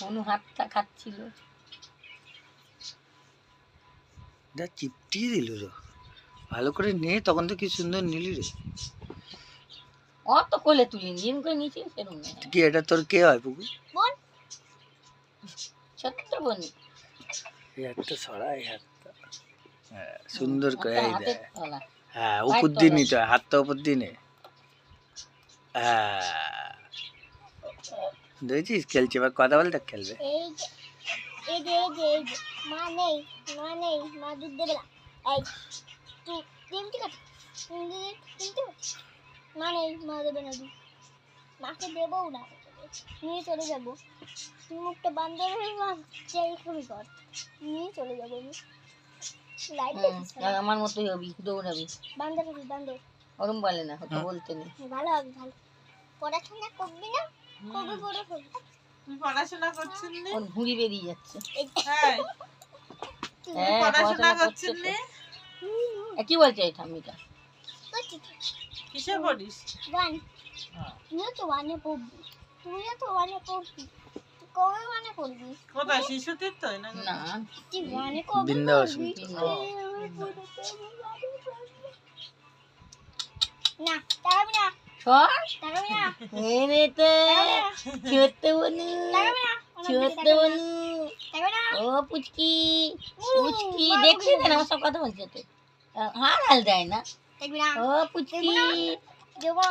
অনু হাতটা খাচ্ছিল, চিপটিয়ে দিল রে, ভালো করে নে, তখন তো কি সুন্দর নিলি রে। অত কোলে তুলি জিম করে নিচে সেরকম না। কি এটা তোর কে হয় পুকু? বোন, ছোট্ট বোন। এই হাতটা সরা, এই হাতটা, হ্যাঁ সুন্দর করে, এই হাতের দেখ, তলা। হ্যাঁ উপর দিয়ে নিতে হয়, হাতটা উপর দিয়ে নে, হ্যাঁ দেখছিস খেলছে, এবার কথা বলতে খেলবে। এই যে এই যে এই যে এই যে মা নেই, মা নেই, মা দুধ দেবে না। এই তুই চিমটি কাট, চিমটি মা নেই, মা দেবে না দুধ, মাকে দেবও না, নিয়ে চলে যাবো। মুখটা বান্ধব হয়ে মা যাই খুবই কর, নিয়ে চলে যাবো আমি। লাইট দেখিস আমার মতোই হবি, দৌড়াবি। বান্ধব হবি, বান্ধব ওরম বলে না, হতো বলতে নেই। ভালো হবে, ভালো পড়াশোনা করবি না, কবে বড় হবি? তুই পড়াশোনা করছিস না? ওর ভুঁড়ি বেরিয়ে যাচ্ছে। হ্যাঁ, হ্যাঁ পড়াশোনা পড়াশোনা করছে করছিস তো। না? কি বলছে এই ঠাম্মিটা? কিসে পড়িস? ওয়ান, তুইও তো ওয়ানে পড়বি, তুইও তো ওয়ানে পড়বি, কবে ওয়ানে পড়বি? কোথায় শিশুতীর তো না? না তুই ওয়ানে কবে বৃন্দাবন। পড়বি? না তাকাবি না, সর তাকাবি না, এনে তো ছোট্ট বনু, তাকাবি না, ছোট্ট বনু, তাকাবি না। ও পুচকি, পুচকি দেখছিস না আমার সব কথা বলছে তো, হাল হাল দেয় না। দেখবি না, ও পুচকি। দেবো।